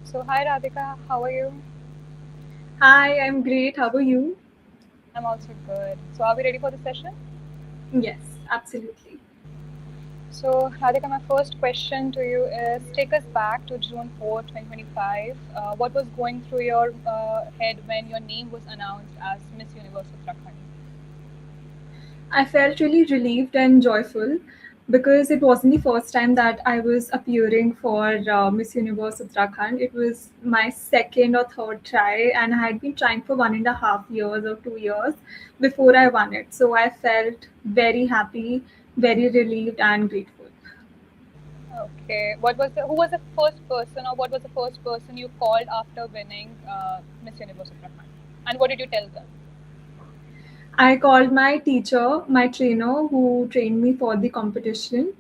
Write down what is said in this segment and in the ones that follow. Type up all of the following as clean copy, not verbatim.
So, hi Radhika, how are you? Hi, I'm great. How are you? I'm also good. So, are we ready for the session? Yes, absolutely. So, Radhika, my first question to you is take us back to June 4th, 2025. What was going through your head when your name was announced as Miss Universe Uttarakhand? I felt really relieved and joyful because it wasn't the first time that I was appearing for Miss Universe Uttarakhand. It was my second or third try, and I had been trying for 1.5 years or 2 years before I won it. So I felt very happy, very relieved, and grateful. Okay. Who was the first person, or what was the first person you called after winning Miss Universe Uttarakhand? And what did you tell them? I called my teacher, my trainer who trained me for the competition.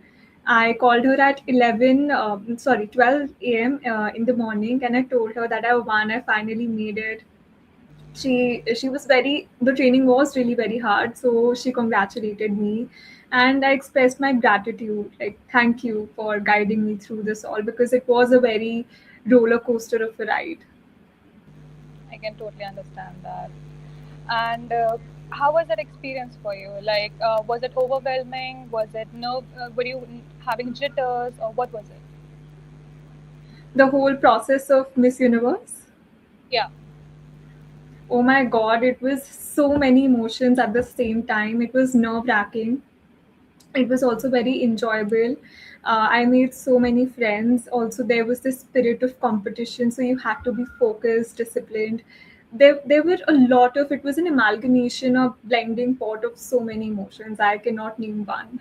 I called her at 12 a.m. In the morning, and I told her that I won. I finally made it. She was very. The training was really very hard, so she congratulated me, and I expressed my gratitude. Like, thank you for guiding me through this all because it was a very roller coaster of a ride. I can totally understand that. And how was that experience for you? Like, was it overwhelming? Was it nerve? Were you having jitters, or what was it? The whole process of Miss Universe. Yeah. Oh my god, it was so many emotions at the same time. It was nerve wracking. It was also very enjoyable. I made so many friends. Also, there was this spirit of competition, so you had to be focused, disciplined. There were a lot of it was an amalgamation of blending pot of so many emotions. I cannot name one.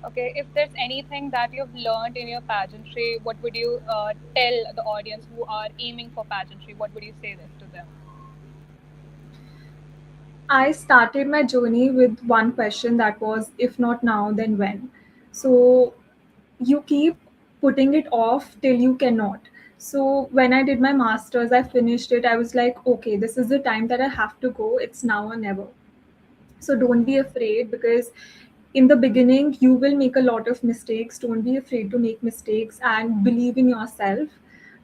Okay. If there's anything that you've learned in your pageantry, what would you tell the audience who are aiming for pageantry? What would you say this to them? I started my journey with one question that was, if not now, then when? So you keep putting it off till you cannot. So when I did my masters, I finished it. I was like, okay, this is the time that I have to go. It's now or never. So don't be afraid because in the beginning, you will make a lot of mistakes. Don't be afraid to make mistakes and believe in yourself.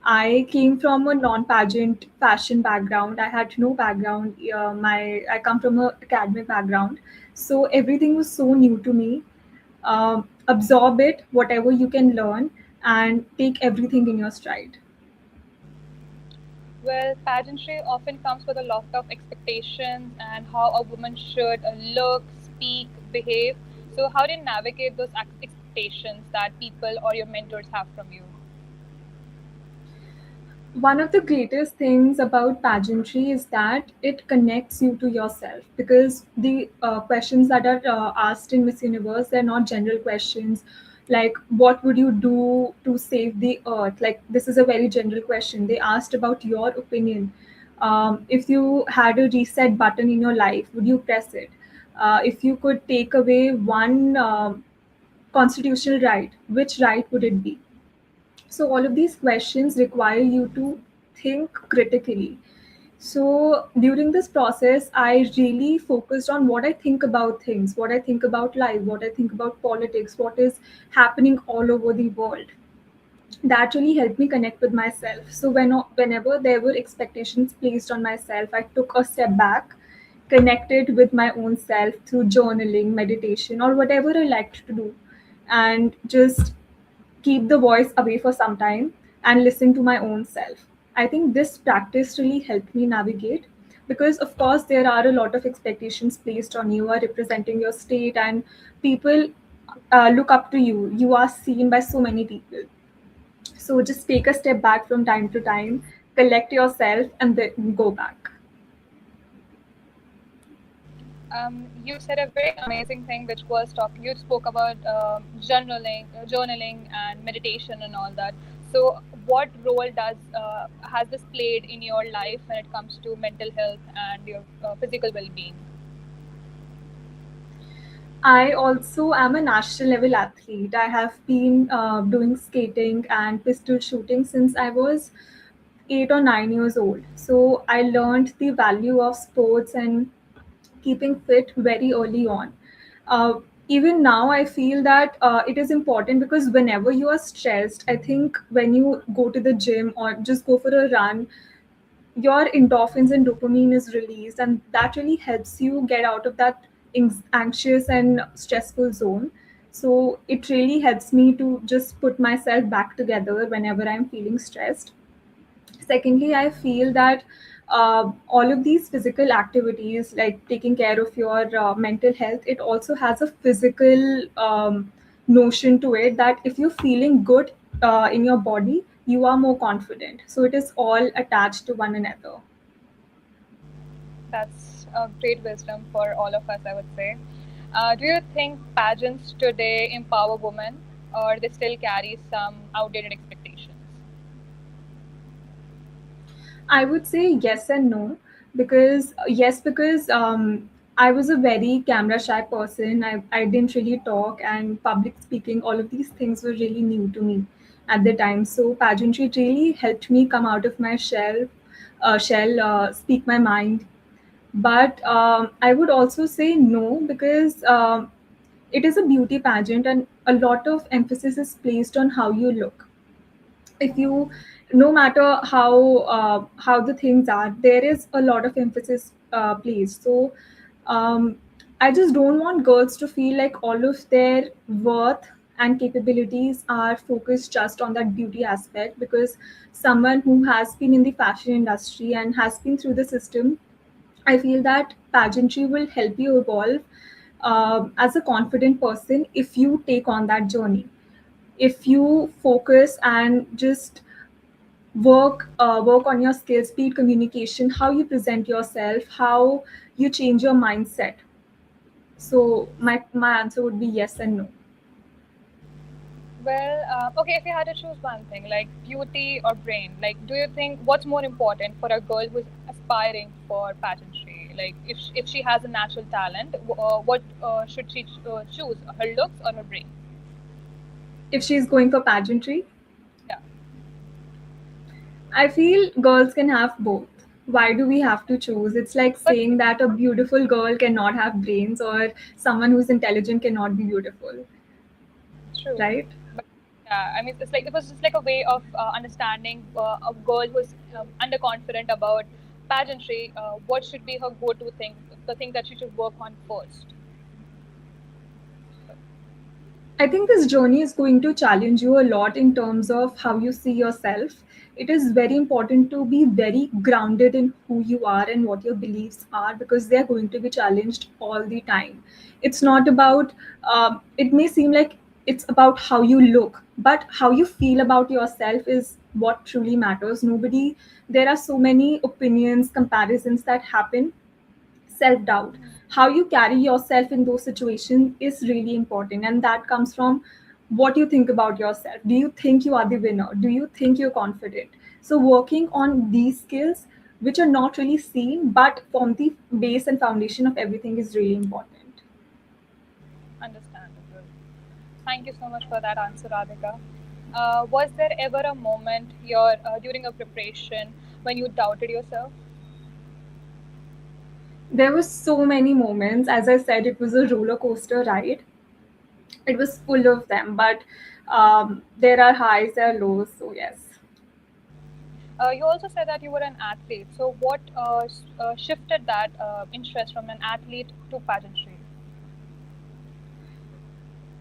I came from a non-pageant fashion background. I had no background. I come from a academic background, so everything was so new to me. Absorb it, whatever you can learn, and take everything in your stride. Well, pageantry often comes with a lot of expectations and how a woman should look, speak, behave. So, how do you navigate those expectations that people or your mentors have from you? One of the greatest things about pageantry is that it connects you to yourself because the questions that are asked in Miss Universe, they're not general questions like what would you do to save the earth. Like, this is a very general question. They asked about your opinion. If you had a reset button in your life, would you press it? If you could take away one constitutional right, which right would it be? So all of these questions require you to think critically. So during this process, I really focused on what I think about things, what I think about life, what I think about politics, what is happening all over the world. That really helped me connect with myself. So whenever there were expectations placed on myself, I took a step back, connected with my own self through journaling, meditation, or whatever I liked to do, and just keep the voice away for some time and listen to my own self. I think this practice really helped me navigate because, of course, there are a lot of expectations placed on you. You are representing your state, and people look up to you. You are seen by so many people. So just take a step back from time to time, collect yourself, and then go back. You said a very amazing thing, which was talking. You spoke about journaling, and meditation, and all that. So, what role does has this played in your life when it comes to mental health and your physical well-being? I also am a national level athlete. I have been doing skating and pistol shooting since I was 8 or 9 years old. So I learned the value of sports and keeping fit very early on. even now I feel that it is important because whenever you are stressed, I think when you go to the gym or just go for a run, your endorphins and dopamine is released, and that really helps you get out of that anxious and stressful zone. So it really helps me to just put myself back together whenever I'm feeling stressed. Secondly, I feel that all of these physical activities, like taking care of your mental health, it also has a physical notion to it, that if you're feeling good in your body, you are more confident. So it is all attached to one another. That's a great wisdom for all of us, I would say. Do you think pageants today empower women, or they still carry some outdated expectations? I would say yes and no, because yes, because I was a very camera shy person. I didn't really talk, and public speaking, all of these things were really new to me at the time. So pageantry really helped me come out of my shell, speak my mind. But I would also say no, because it is a beauty pageant, and a lot of emphasis is placed on how you look. If you, no matter how the things are, there is a lot of emphasis placed. So um, I just don't want girls to feel like all of their worth and capabilities are focused just on that beauty aspect, because someone who has been in the fashion industry and has been through the system, I feel that pageantry will help you evolve as a confident person if you take on that journey. If you focus and just work on your skills, be it communication, how you present yourself, how you change your mindset. So my answer would be yes and no. Well, okay, if you had to choose one thing, like beauty or brain, like, do you think what's more important for a girl who's aspiring for pageantry? Like, if she has a natural talent, what should she choose, her looks or her brain? If she's going for pageantry, Yeah. I feel girls can have both. Why do we have to choose? It's like But saying that a beautiful girl cannot have brains, or someone who's intelligent cannot be beautiful, true. right? But yeah, I mean, it's like it was just like a way of understanding a girl who's underconfident about pageantry. What should be her go-to thing, the thing that she should work on first? I think this journey is going to challenge you a lot in terms of how you see yourself. It is very important to be very grounded in who you are and what your beliefs are, because they're going to be challenged all the time. It's not about, it may seem like it's about how you look, but how you feel about yourself is what truly matters. Nobody, there are so many opinions, comparisons that happen. Self doubt, Mhm. how you carry yourself in those situations is really important, and that comes from what you think about yourself. Do you think you are the winner? Do you think you're confident? So working on these skills, which are not really seen but form the base and foundation of everything, is really important. Understandable. Thank you so much for that answer, Radhika. Was there ever a moment during a preparation when you doubted yourself? There were so many moments. As I said, it was a roller coaster ride. It was full of them, but there are highs, there are lows, so yes. You also said that you were an athlete. So, what shifted that interest from an athlete to pageantry?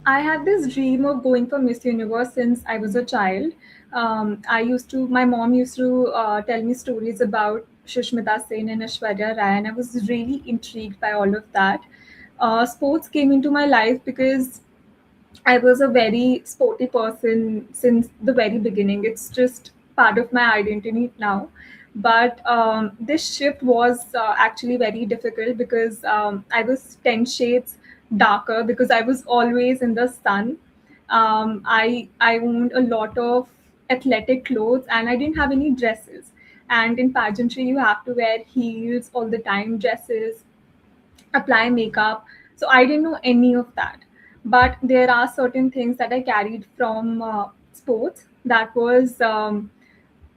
I had this dream of going for Miss Universe since I was a child. My mom used to tell me stories about Shushmita Sen and Aishwarya Rai, and I was really intrigued by all of that. Sports came into my life because I was a very sporty person since the very beginning. It's just part of my identity now. But this shift was actually very difficult because I was 10 shades darker because I was always in the sun. I owned a lot of athletic clothes and I didn't have any dresses. And in pageantry, you have to wear heels all the time, dresses, apply makeup. So I didn't know any of that. But there are certain things that I carried from sports, that was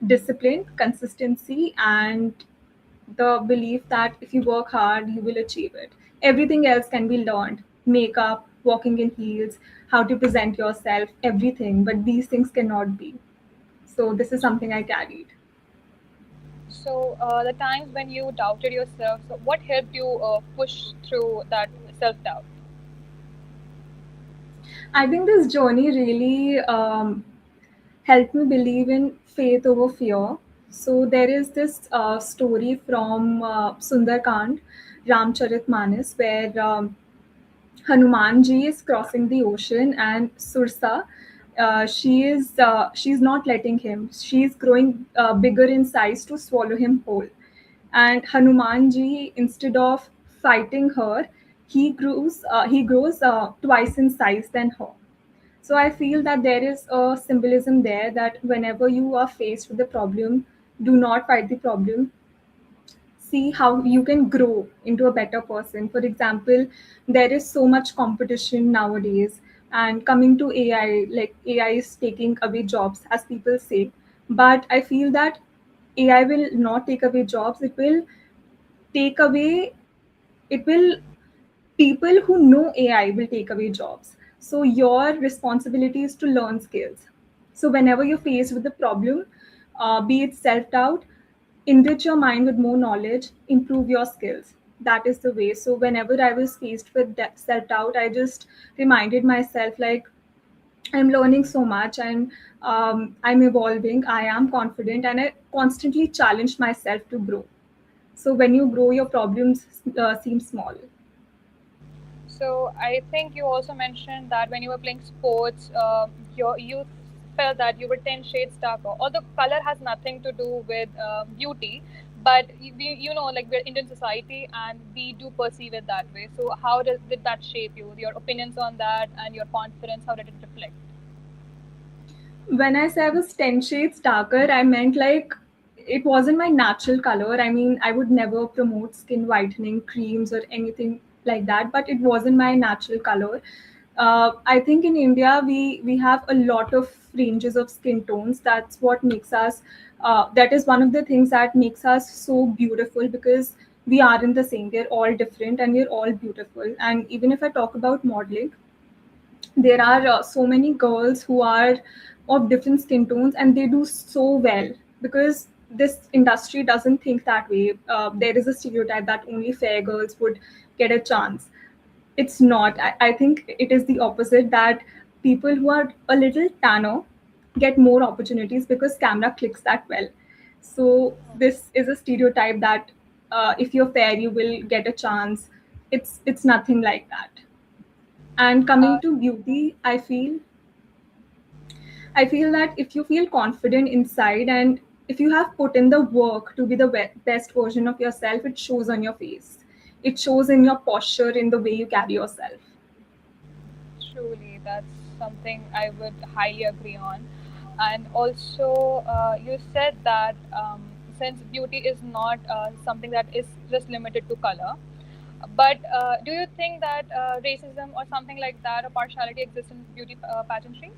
discipline, consistency, and the belief that if you work hard, you will achieve it. Everything else can be learned: makeup, walking in heels, how to present yourself, everything. But these things cannot be. So this is something I carried. So the times when you doubted yourself, so what helped you push through that self-doubt? I think this journey really helped me believe in faith over fear. So there is this story from Sundarkand, Ramcharitmanas, where Hanumanji is crossing the ocean, and Sursa, she's not letting him. She's growing bigger in size to swallow him whole. And Hanumanji, instead of fighting her, he grows twice in size than her. So I feel that there is a symbolism there that whenever you are faced with a problem, do not fight the problem, see how you can grow into a better person. For example, there is so much competition nowadays, and coming to AI, like AI is taking away jobs, as people say. But I feel that AI will not take away jobs, it will take away, it will, people who know AI will take away jobs. So your responsibility is to learn skills. So whenever you're faced with a problem, be it self-doubt, enrich your mind with more knowledge, improve your skills. That is the way. So whenever I was faced with self-doubt, I just reminded myself like I'm learning so much, and I'm evolving, I am confident, and I constantly challenge myself to grow. So when you grow, your problems seem small. So I think you also mentioned that when you were playing sports, you felt that you were 10 shades darker. Although color has nothing to do with beauty, but like we're Indian society and we do perceive it that way. So how did that shape you? Your opinions on that and your confidence, how did it reflect? When I say I was 10 shades darker, I meant like it wasn't my natural color. I mean, I would never promote skin whitening creams or anything like that, but it wasn't my natural color. I think in India we have a lot of ranges of skin tones. That's what makes us. That is one of the things that makes us so beautiful, because we aren't the same. We're all different and we're all beautiful. And even if I talk about modeling, there are so many girls who are of different skin tones and they do so well, because this industry doesn't think that way. There is a stereotype that only fair girls would get a chance. It's not. I think it is the opposite, that people who are a little tanner get more opportunities because camera clicks that well. So this is a stereotype that if you're fair you will get a chance. It's nothing like that. And Uh, coming to beauty, I feel that if you feel confident inside, and if you have put in the work to be the best version of yourself, it shows on your face. It shows in your posture, in the way you carry yourself. Truly, that's something I would highly agree on. And also, you said that since beauty is not something that is just limited to color, but do you think that racism or something like that, or partiality exists in beauty pageantry?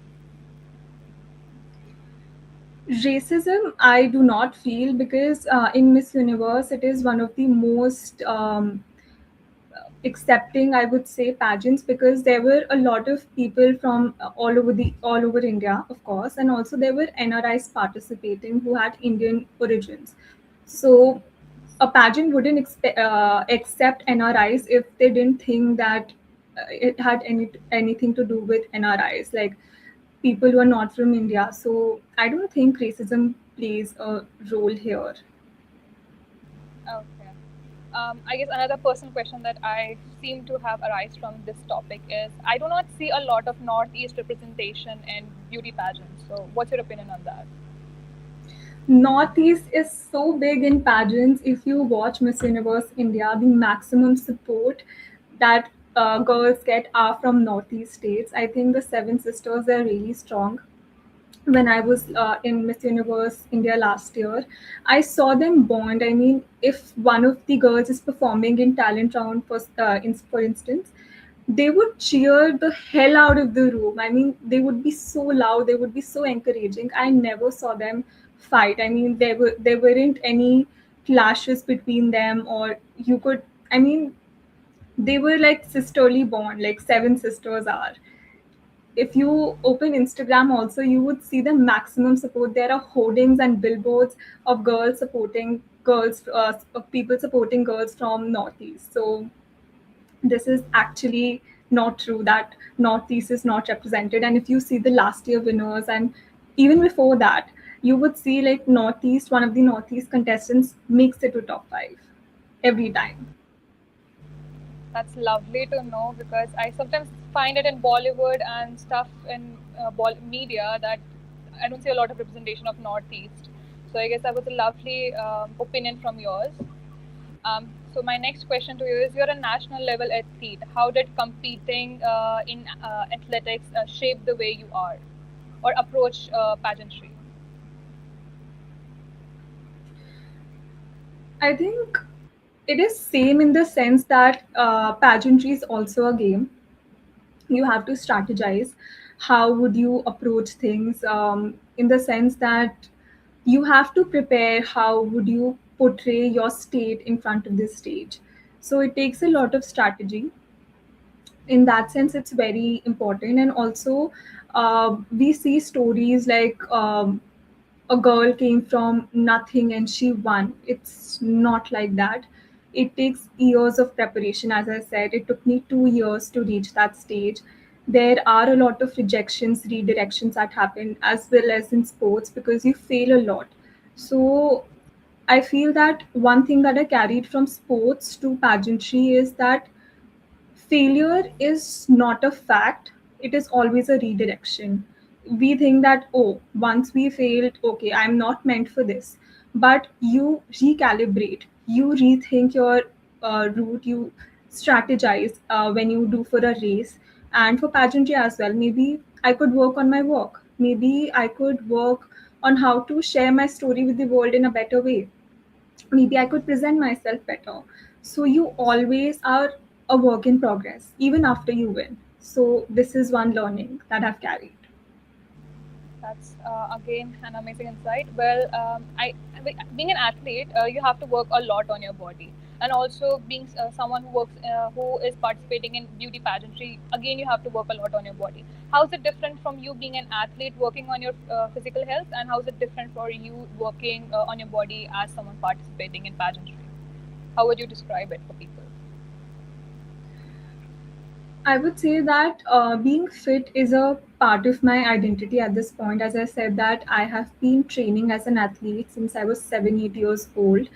Racism, I do not feel, because in Miss Universe, it is one of the most accepting, I would say, pageants, because there were a lot of people from all over India, of course, and also there were NRIs participating who had Indian origins. So a pageant wouldn't accept NRIs if they didn't think that it had anything to do with NRIs, like people who are not from India. So I don't think racism plays a role here. Okay. I guess another personal question that I seem to have arise from this topic is I do not see a lot of Northeast representation in beauty pageants. So, what's your opinion on that? Northeast is so big in pageants. If you watch Miss Universe India, the maximum support that girls get are from Northeast states. I think the Seven Sisters are really strong. When I was in Miss Universe India last year, I saw them bond. I mean, if one of the girls is performing in talent round, for instance, they would cheer the hell out of the room. I mean, they would be so loud, they would be so encouraging. I never saw them fight. I mean, there weren't any clashes between them, or you could. I mean, they were like sisterly bond, like seven sisters are. If you open Instagram also, you would see the maximum support. There are hoardings and billboards of girls supporting girls, of people supporting girls from Northeast. So this is actually not true that Northeast is not represented. And if you see the last year winners and even before that, you would see like Northeast, one of the Northeast contestants makes it to top five every time. That's lovely to know, because I sometimes find it in Bollywood and stuff in media that I don't see a lot of representation of Northeast. So I guess that was a lovely opinion from yours. So my next question to you is: you're a national level athlete. How did competing in athletics shape the way you are or approach pageantry? I think it is same in the sense that pageantry is also a game. You have to strategize. How would you approach things, in the sense that you have to prepare how would you portray your state in front of this stage. So it takes a lot of strategy. In that sense, it's very important. And also, we see stories like, a girl came from nothing and she won. It's not like that. It takes years of preparation. As I said, it took me 2 years to reach that stage. There are a lot of rejections, redirections that happen as well as in sports, because you fail a lot. So I feel that one thing that I carried from sports to pageantry is that failure is not a fact, it is always a redirection. We think that, oh, once we failed, okay, I'm not meant for this. But you recalibrate, you rethink your route, you strategize when you do for a race. And for pageantry as well, maybe I could work on my work, maybe I could work on how to share my story with the world in a better way, maybe I could present myself better. So you always are a work in progress, even after you win. So this is one learning that I've carried. That's again an amazing insight. Well, being an athlete, you have to work a lot on your body, and also being someone who is participating in beauty pageantry. Again, you have to work a lot on your body. How is it different from you being an athlete working on your physical health, and how is it different for you working on your body as someone participating in pageantry? How would you describe it for people? I would say that being fit is a part of my identity at this point. As I said, that I have been training as an athlete since I was 7, 8 years old.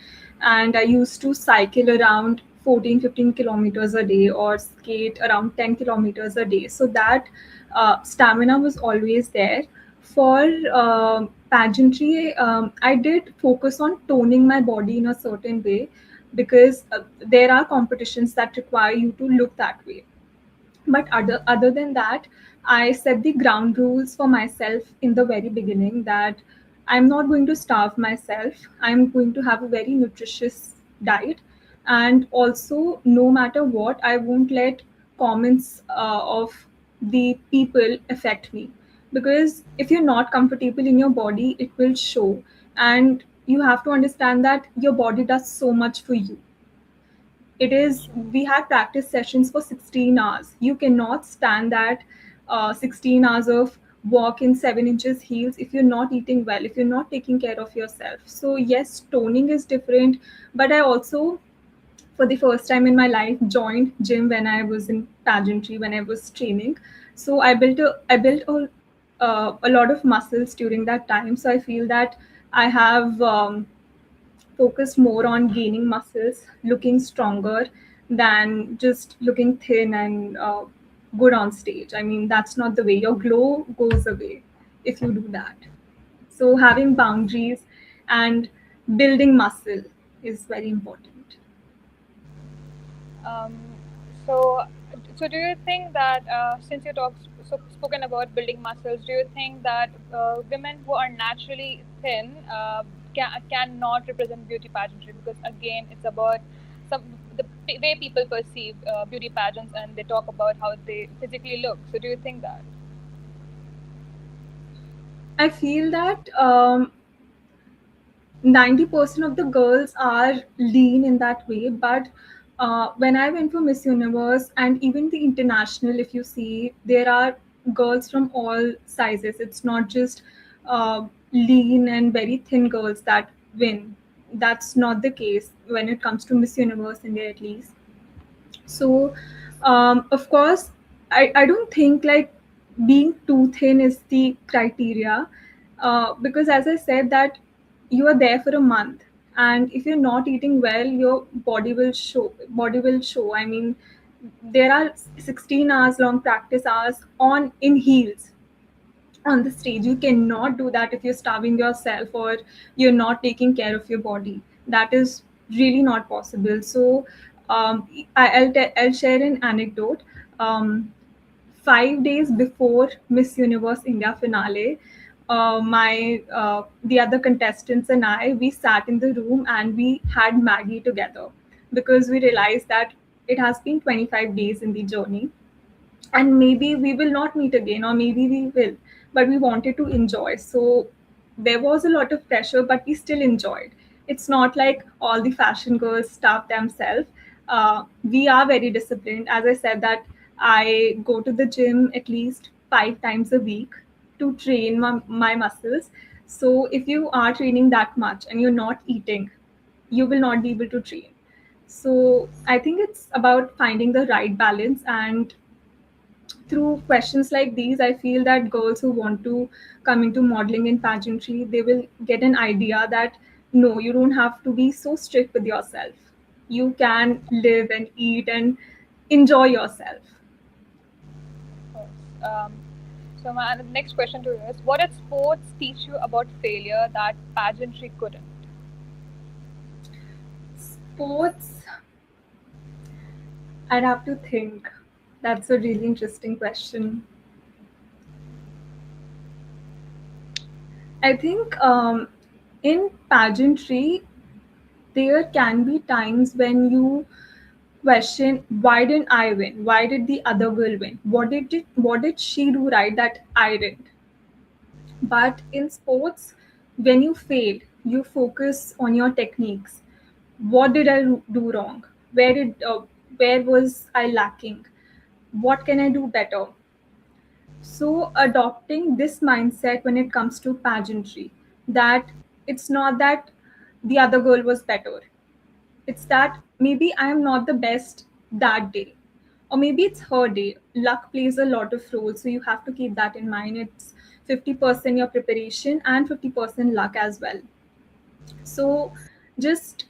And I used to cycle around 14, 15 kilometers a day or skate around 10 kilometers a day. So that stamina was always there. For pageantry, I did focus on toning my body in a certain way, because there are competitions that require you to look that way. But other than that, I set the ground rules for myself in the very beginning, that I'm not going to starve myself, I'm going to have a very nutritious diet. And also, no matter what, I won't let comments of the people affect me, because if you're not comfortable in your body, it will show. And you have to understand that your body does so much for you. It is, we had practice sessions for 16 hours. You cannot stand that 16 hours of walk in 7 inches heels if you're not eating well, if you're not taking care of yourself. So yes, toning is different. But I also, for the first time in my life, joined gym when I was in pageantry, when I was training. So I built a lot of muscles during that time. So I feel that I have focused more on gaining muscles, looking stronger, than just looking thin and good on stage. I mean, that's not the way. Your glow goes away if you do that. So having boundaries and building muscle is very important. Um, so, so do you think that since you spoken about building muscles, do you think that women who are naturally thin cannot represent beauty pageantry, because again it's about some the way people perceive beauty pageants, and they talk about how they physically look. So do you think that? I feel that 90% of the girls are lean in that way, but when I went for Miss Universe and even the international, if you see, there are girls from all sizes. It's not just lean and very thin girls that win. That's not the case when it comes to Miss Universe India, at least. So, of course, I don't think like being too thin is the criteria, because as I said that you are there for a month, and if you're not eating well, your body will show. Body will show. I mean, there are 16 hours long practice hours on in heels on the stage. You cannot do that if you're starving yourself or you're not taking care of your body. That is really not possible. So I'll share an anecdote. um, 5 days before Miss Universe India finale, my the other contestants and we sat in the room and we had Maggie together, because we realized that it has been 25 days in the journey, and maybe we will not meet again, or maybe we will, but we wanted to enjoy. So there was a lot of pressure, but we still enjoyed. It's not like all the fashion girls starve themselves. We are very disciplined. As I said that I go to the gym at least 5 times a week to train my muscles. So if you are training that much and you're not eating, you will not be able to train. So I think it's about finding the right balance. And through questions like these, I feel that girls who want to come into modeling and pageantry, they will get an idea that no, you don't have to be so strict with yourself. You can live and eat and enjoy yourself. Of course. So my next question to you is: what did sports teach you about failure that pageantry couldn't? Sports, I'd have to think. That's a really interesting question. I think in pageantry, there can be times when you question, why didn't I win? Why did the other girl win? What did she do right that I didn't? But in sports, when you fail, you focus on your techniques. What did I do wrong? Where was I lacking? What can I do better? So adopting this mindset when it comes to pageantry, that it's not that the other girl was better. It's that maybe I am not the best that day. Or maybe it's her day. Luck plays a lot of role. So you have to keep that in mind. It's 50% your preparation and 50% luck as well. So just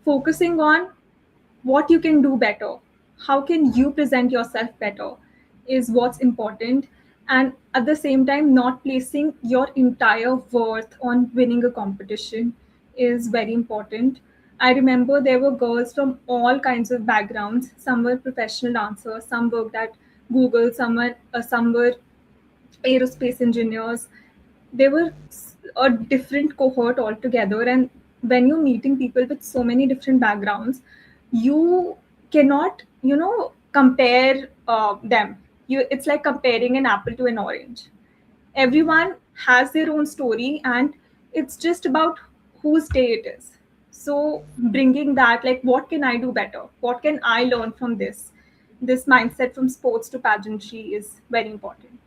focusing on what you can do better, how can you present yourself better, is what's important. And at the same time, not placing your entire worth on winning a competition is very important. I remember there were girls from all kinds of backgrounds. Some were professional dancers, some worked at Google, some were aerospace engineers. They were a different cohort altogether. And when you're meeting people with so many different backgrounds, you cannot, compare them. It's like comparing an apple to an orange. Everyone has their own story, and it's just about whose day it is. So bringing that, like, what can I do better? What can I learn from this mindset from sports to pageantry is very important.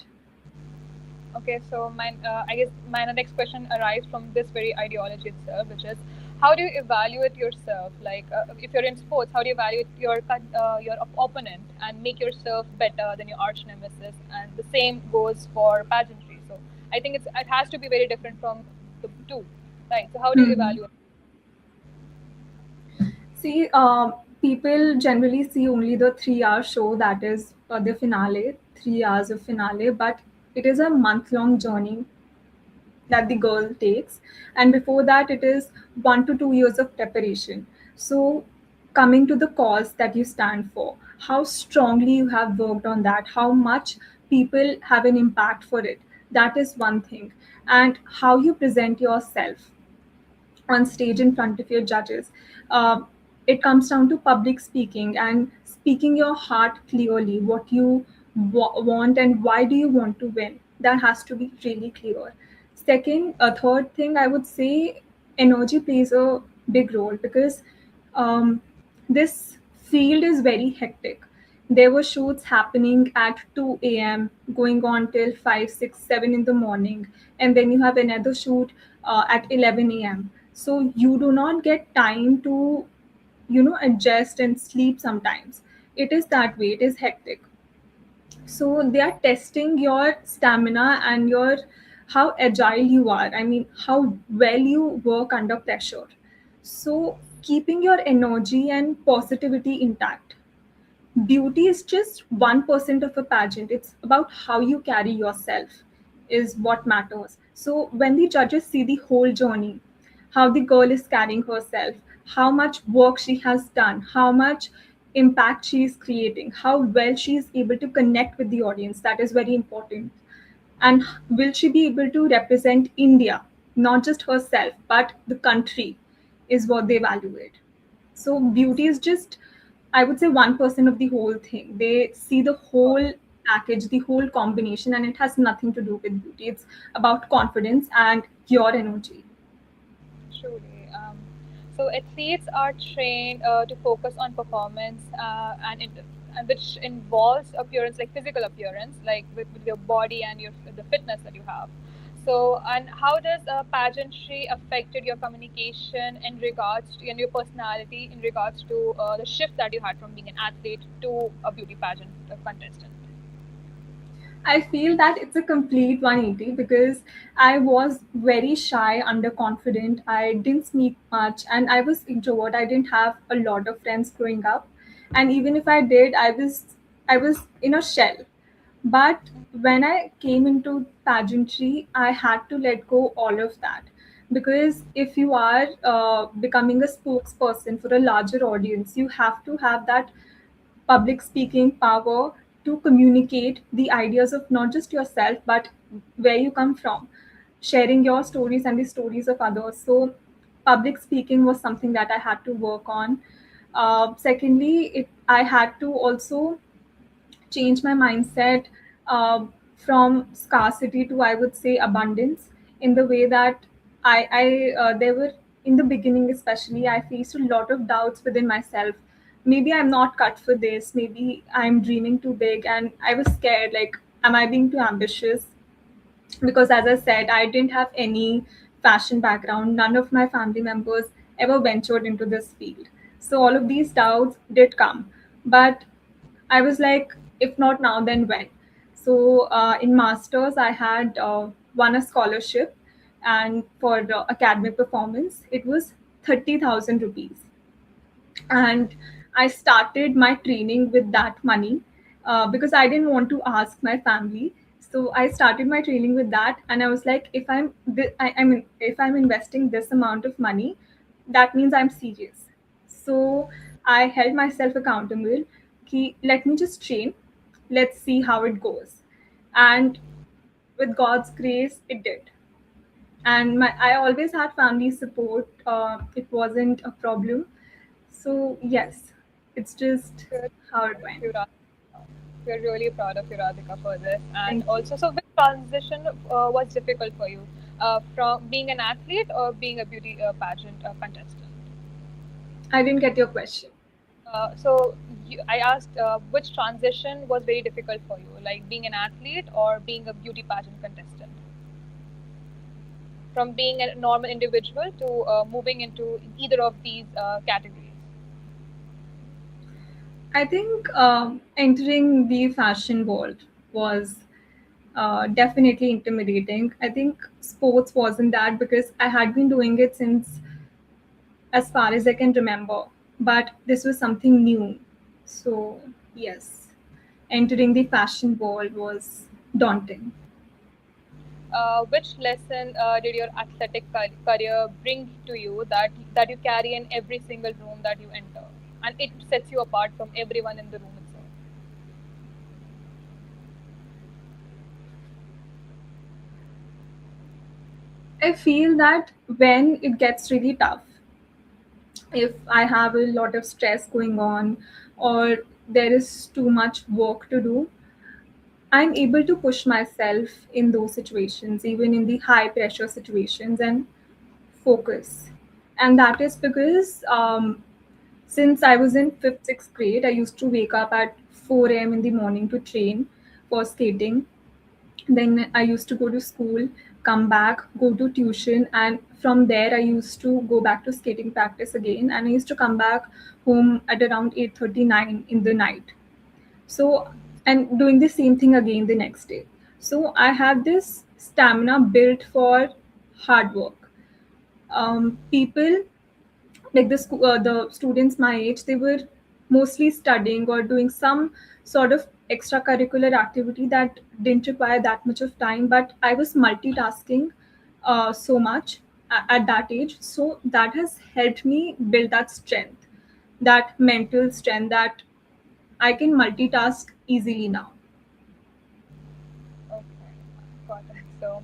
Okay, so I guess my next question arises from this very ideology itself, which is: how do you evaluate yourself? Like, if you're in sports, how do you evaluate your opponent and make yourself better than your arch nemesis? And the same goes for pageantry. So I think it has to be very different from the two, right? So how do you Mhm. evaluate? See, people generally see only the 3 hour show, that is the finale, 3 hours of finale, but it is a month long journey that the girl takes. And before that, it is 1 to 2 years of preparation. So, coming to the cause that you stand for, how strongly you have worked on that, how much people have an impact for it. That is one thing. And how you present yourself on stage in front of your judges. Uh, it comes down to public speaking and speaking your heart clearly, what you want and why do you want to win. That has to be really clear. Second, a third thing I would say, energy plays a big role, because this field is very hectic. There were shoots happening at 2 a.m., going on till 5, 6, 7 in the morning, and then you have another shoot at 11 a.m. So you do not get time to, adjust and sleep sometimes. It is that way, it is hectic. So they are testing your stamina and your how agile you are. I mean, how well you work under pressure. So keeping your energy and positivity intact. Beauty is just 1% of a pageant. It's about how you carry yourself is what matters. So when the judges see the whole journey, how the girl is carrying herself, how much work she has done, how much impact she is creating, how well she is able to connect with the audience, that is very important. And will she be able to represent India, not just herself, but the country, is what they evaluate. So beauty is just, I would say, 1% of the whole thing. They see the whole package, the whole combination, and it has nothing to do with beauty. It's about confidence and your energy. Truly. So athletes are trained to focus on performance and which involves appearance, like physical appearance, like with your body and the fitness that you have. So, and how does pageantry affected your communication in regards to and your personality in regards to the shift that you had from being an athlete to a beauty pageant contestant? I feel that it's a complete 180 because I was very shy, underconfident. I didn't speak much, and I was introvert. I didn't have a lot of friends growing up, and even if I did, I was in a shell. But when I came into pageantry, I had to let go all of that because if you are becoming a spokesperson for a larger audience, you have to have that public speaking power to communicate the ideas of not just yourself but where you come from, sharing your stories and the stories of others. So public speaking was something that I had to work on. Secondly, I had to also change my mindset from scarcity to, I would say, abundance, in the way that there were, in the beginning especially, I faced a lot of doubts within myself. Maybe I'm not cut for this, maybe I'm dreaming too big, and I was scared, like, am I being too ambitious? Because as I said, I didn't have any fashion background. None of my family members ever ventured into this field. So all of these doubts did come. But I was like, if not now, then when? So in masters, I had won a scholarship, and for the academic performance, it was 30,000 rupees. And I started my training with that money because I didn't want to ask my family. So I started my training with that, and I was like, if I mean, if I'm investing this amount of money, that means I'm serious. So I held myself accountable. Let me just train. Let's see how it goes. And with God's grace, it did. And I always had family support. It wasn't a problem. So yes, it's just Good. how it went. You, we're really proud of you, Radhika, for this. And Thank you. also, so which transition was difficult for you, from being an athlete or being a beauty pageant contestant? I didn't get your question. I asked which transition was very difficult for you, like being an athlete or being a beauty pageant contestant, from being a normal individual to moving into either of these categories. I think entering the fashion world was definitely intimidating. I think sports wasn't that because I had been doing it since as far as I can remember. But this was something new. So, yes, entering the fashion world was daunting. Which lesson did your athletic career bring to you that you carry in every single room that you enter, and it sets you apart from everyone in the room itself? I feel that when it gets really tough, if I have a lot of stress going on or there is too much work to do, I'm able to push myself in those situations, even in the high pressure situations, and focus. And that is because Since I was in fifth, sixth grade, I used to wake up at 4 a.m. in the morning to train for skating. Then I used to go to school, come back, go to tuition, and from there I used to go back to skating practice again. And I used to come back home at around 8:39 in the night. So, and doing the same thing again the next day. So I have this stamina built for hard work. People like the students my age, they were mostly studying or doing some sort of extracurricular activity that didn't require that much of time, but I was multitasking so much at that age. So that has helped me build that strength, that mental strength, that I can multitask easily now. Okay, got it. So,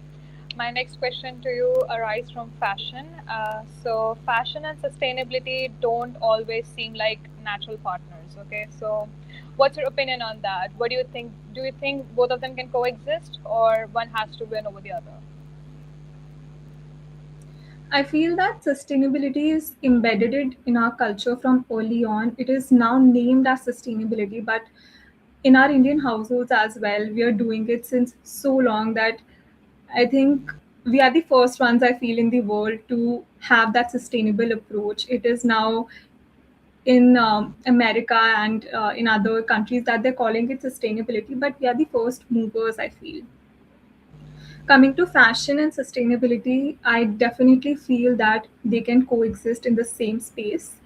my next question to you arises from fashion. So, fashion and sustainability don't always seem like natural partners. Okay, so what's your opinion on that? What do you think? Do you think both of them can coexist, or one has to win over the other? I feel that sustainability is embedded in our culture from early on. It is now named as sustainability, but in our Indian households as well, we are doing it since so long that I think we are the first ones, I feel, in the world to have that sustainable approach. It is now in America and in other countries that they're calling it sustainability, but we are the first movers, I feel. Coming to fashion and sustainability, I definitely feel that they can coexist in the same space.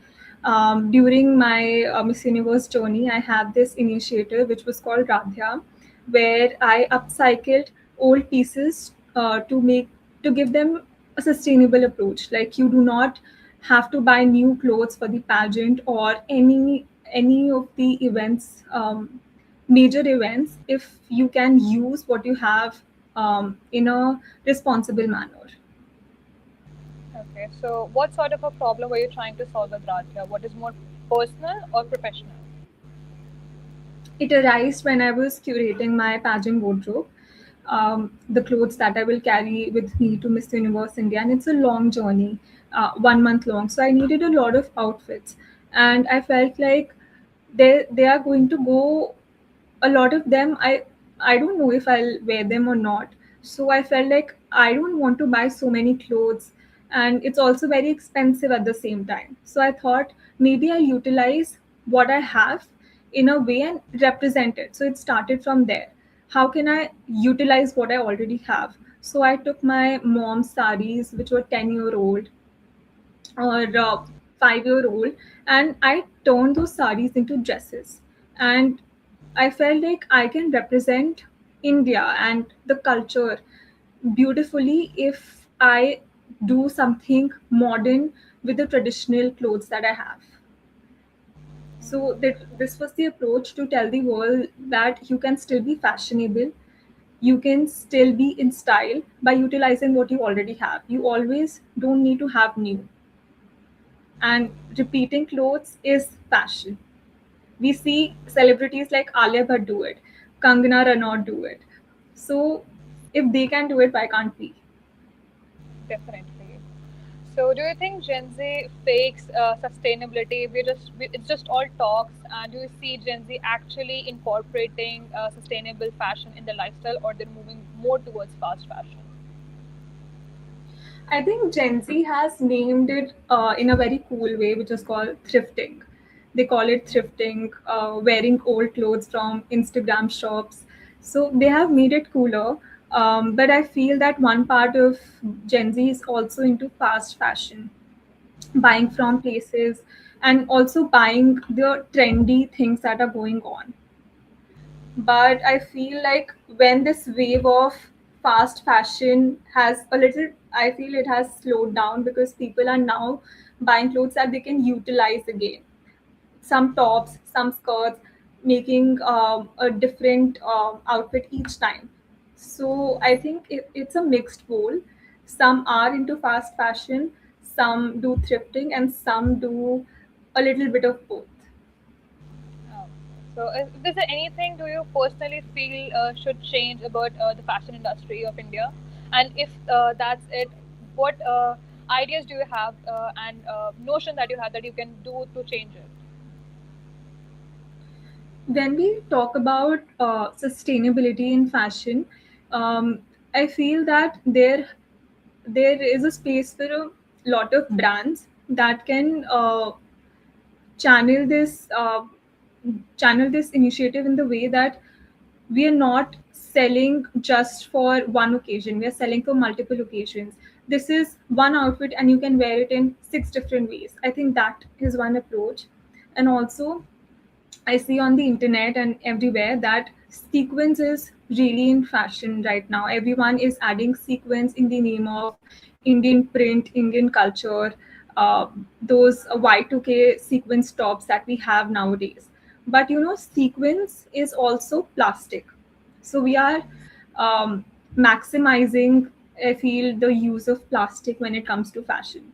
During my Miss Universe journey, I had this initiative which was called Radhya, where I upcycled old pieces to give them a sustainable approach. Like you do not have to buy new clothes for the pageant or any of the events, major events, if you can use what you have in a responsible manner. Okay, so what sort of a problem were you trying to solve with Radhya? What is more personal or professional? It arose when I was curating my pageant wardrobe, the clothes that I will carry with me to Miss Universe India, and it's a long journey, 1 month long. So I needed a lot of outfits, and I felt like they are going to go, a lot of them I don't know if I'll wear them or not. So I felt like I don't want to buy so many clothes, and it's also very expensive at the same time. So I thought maybe I'll utilize what I have in a way and represent it. So it started from there. How can I utilize what I already have? So I took my mom's saris, which were 10-year-old or 5-year-old, and I turned those saris into dresses. And I felt like I can represent India and the culture beautifully if I do something modern with the traditional clothes that I have. So that this was the approach to tell the world that you can still be fashionable, you can still be in style by utilizing what you already have. You always don't need to have new. And repeating clothes is fashion. We see celebrities like Alia Bhatt do it, Kangana Ranaut do it. So if they can do it, why can't we? Definitely. So, do you think Gen Z fakes sustainability? It's just all talks. And do you see Gen Z actually incorporating sustainable fashion in their lifestyle, or they're moving more towards fast fashion? I think Gen Z has named it in a very cool way, which is called thrifting. They call it thrifting, wearing old clothes from Instagram shops. So they have made it cooler. But I feel that one part of Gen Z is also into fast fashion, buying from places and also buying the trendy things that are going on. But I feel like when this wave of fast fashion has a little, I feel it has slowed down because people are now buying clothes that they can utilize again. Some tops, some skirts, making a different outfit each time. So I think it's a mixed bowl. Some are into fast fashion, some do thrifting, and some do a little bit of both. Oh. So, is there anything do you personally feel should change about the fashion industry of India? And if that's it, what ideas do you have and notion that you have that you can do to change it? When we talk about sustainability in fashion, um, I feel that there is a space for a lot of brands that can channel this channel this initiative in the way that we are not selling just for one occasion, we are selling for multiple occasions. This is one outfit and you can wear it in six different ways. I think that is one approach. And also, I see on the internet and everywhere that sequence is really in fashion right now. Everyone is adding sequence in the name of Indian print, Indian culture, those Y2K sequence tops that we have nowadays. But sequence is also plastic. So we are um, maximizing, I feel, the use of plastic when it comes to fashion.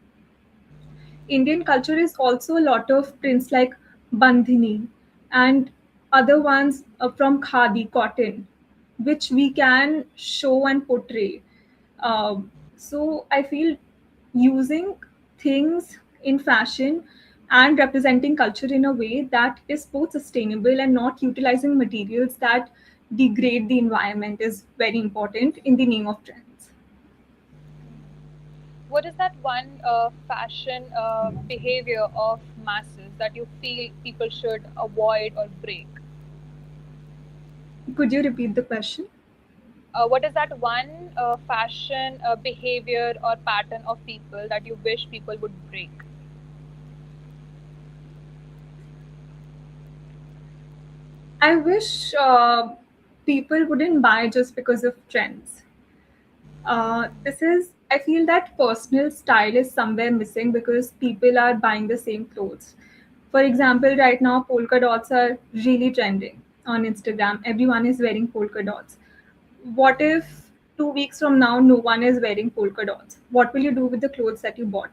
Indian culture is also a lot of prints like Bandhini and other ones from Khadi, cotton, which we can show and portray. So I feel using things in fashion and representing culture in a way that is both sustainable and not utilizing materials that degrade the environment is very important in the name of trends. What is that one fashion behavior of masses that you feel people should avoid or break? Could you repeat the question? What is that one fashion behavior or pattern of people that you wish people would break? I wish people wouldn't buy just because of trends. I feel that personal style is somewhere missing because people are buying the same clothes. For example, right now, polka dots are really trending on Instagram. Everyone is wearing polka dots. What if 2 weeks from now, no one is wearing polka dots? What will you do with the clothes that you bought?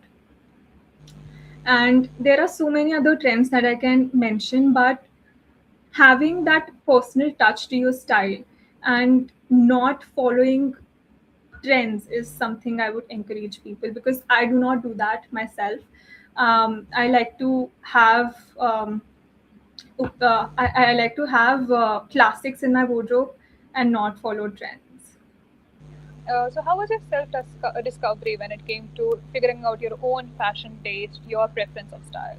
And there are so many other trends that I can mention, but having that personal touch to your style and not following trends is something I would encourage people, because I do not do that myself. I like to have I like to have classics in my wardrobe and not follow trends. So, how was your self discovery when it came to figuring out your own fashion taste, your preference of style?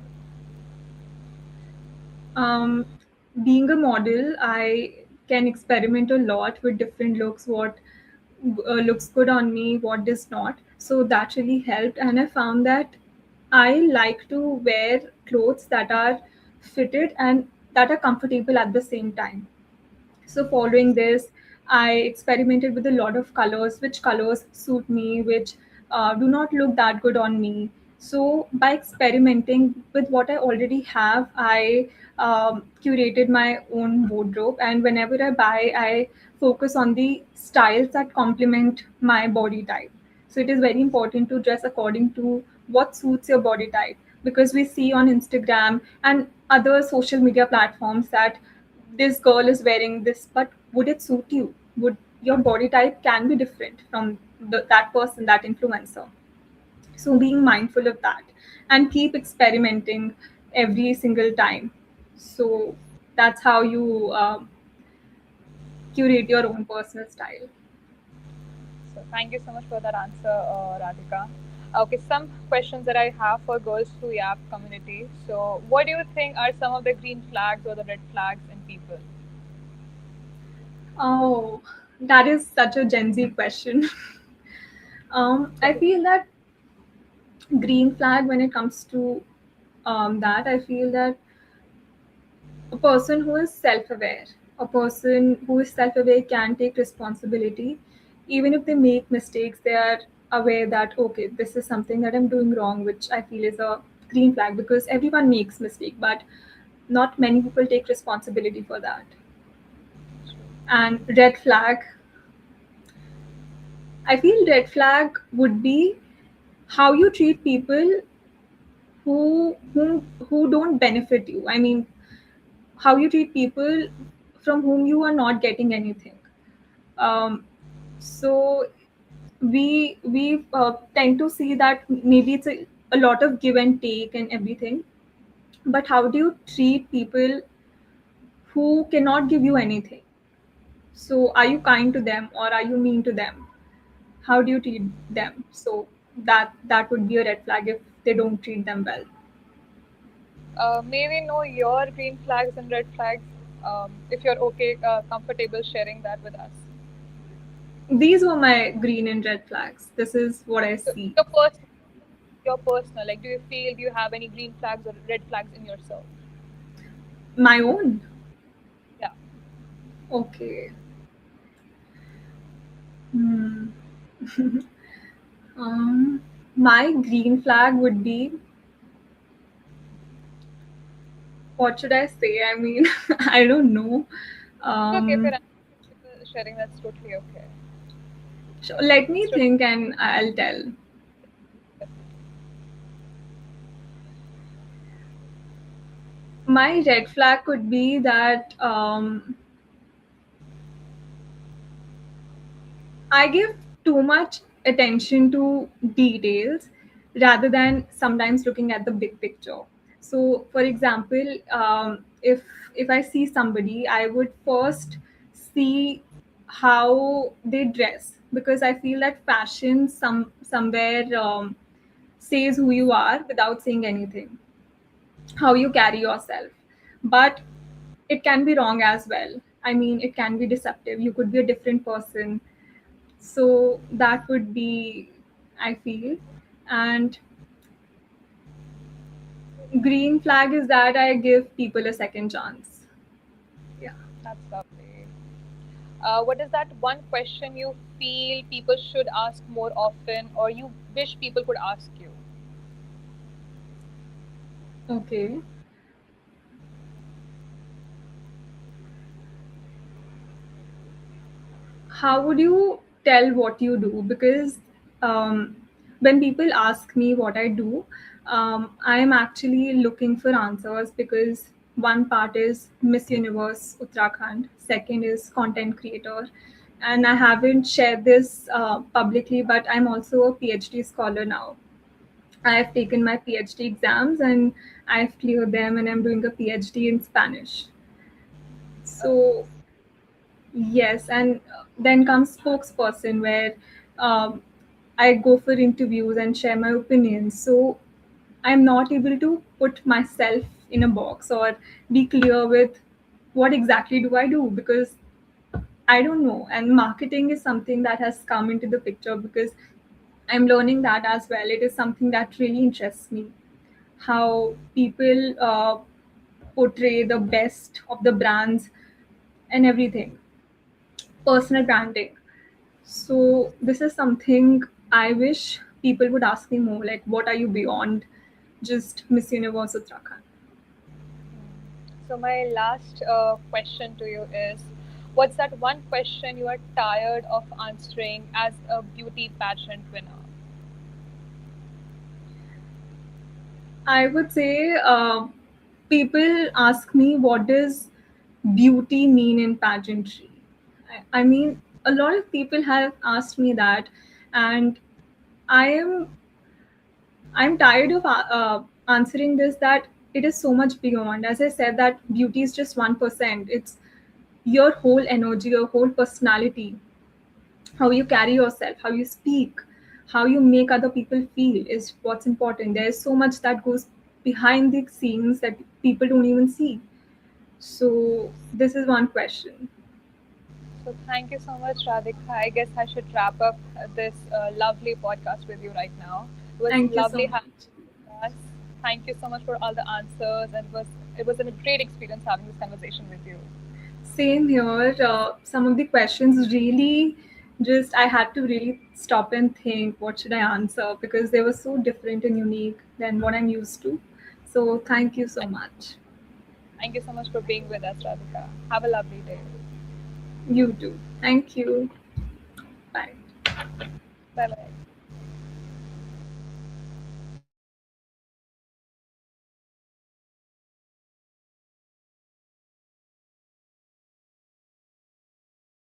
Um, Being a model, I can experiment a lot with different looks, what looks good on me, what does not. So that really helped. And I found that I like to wear clothes that are fitted and that are comfortable at the same time. So following this, I experimented with a lot of colors, which colors suit me, which do not look that good on me. So by experimenting with what I already have, I curated my own wardrobe, and whenever I buy, I focus on the styles that complement my body type. So it is very important to dress according to what suits your body type, because we see on Instagram and other social media platforms that this girl is wearing this, but would it suit you? Would your body type can be different from that person, that influencer? So being mindful of that and keep experimenting every single time. So that's how you curate your own personal style. So, thank you so much for that answer, Radhika. Okay, some questions that I have for Girls Who Yap community. So, what do you think are some of the green flags or the red flags in people? Oh, that is such a Gen Z question. I feel that green flag when it comes to that, I feel that a person who is self-aware, a person who is self-aware can take responsibility. Even if they make mistakes, they are aware that okay, this is something that I'm doing wrong, which I feel is a green flag, because everyone makes mistake, but not many people take responsibility for that. And red flag, I feel red flag would be how you treat people who don't benefit you. I mean, how you treat people from whom you are not getting anything. Um, so we tend to see that maybe it's a lot of give and take and everything, but how do you treat people who cannot give you anything. So are you kind to them or are you mean to them? How do you treat them? So that would be a red flag if they don't treat them well. May we know your green flags and red flags? If you're okay, comfortable sharing that with us. These were my green and red flags. This is what I So see. your personal, like, do you have any green flags or red flags in yourself? My own. Yeah. Okay. Hmm. My green flag would be, what should I say? I mean, I don't know. It's okay if you're Um, sharing. That's totally okay. Let It's me totally think and I'll tell. okay. My red flag could be that I give too much attention to details rather than sometimes looking at the big picture. So, for example, if I see somebody, I would first see how they dress because I feel that fashion somewhere says who you are without saying anything, how you carry yourself. But it can be wrong as well. I mean, it can be deceptive. You could be a different person, so that would be, I feel. And green flag is that I give people a second chance. Yeah. That's lovely. What is that one question you feel people should ask more often, or you wish people could ask you? Okay. How would you tell what you do? Because um, when people ask me what I do, I am actually looking for answers because one part is Miss Universe Uttarakhand, second is content creator. And I haven't shared this publicly, but I'm also a PhD scholar now. I have taken my PhD exams and I've cleared them, and I'm doing a PhD in Spanish. Oh, So yes, and then comes spokesperson where um, I go for interviews and share my opinions. So I'm not able to put myself in a box or be clear with what exactly do I do because I don't know. And marketing is something that has come into the picture because I'm learning that as well. It is something that really interests me. How people portray the best of the brands and everything. Personal branding. So this is something I wish people would ask me more. Like, what are you beyond just Miss Universe Uttarakhand? so my last question to you is, what's that one question you are tired of answering as a beauty pageant winner? I would say people ask me what does beauty mean in pageantry. I mean, a lot of people have asked me that, and I am I'm tired of answering this that it is so much beyond. As I said, that beauty is just 1%. It's your whole energy, your whole personality, how you carry yourself, how you speak, how you make other people feel is what's important. There's so much that goes behind the scenes that people don't even see. So this is one question. So thank you so much, Radhika. I guess I should wrap up this lovely podcast with you right now. It was Thank you so lovely having much. you with us. Thank you so much for all the answers, and it was a great experience having this conversation with you. Same here. Some of the questions really just I had to really stop and think what should I answer because they were so different and unique than what I'm used to. So thank you so much. Thank you so much for being with us, Radhika. Have a lovely day. You too. Thank you. Bye. Bye bye.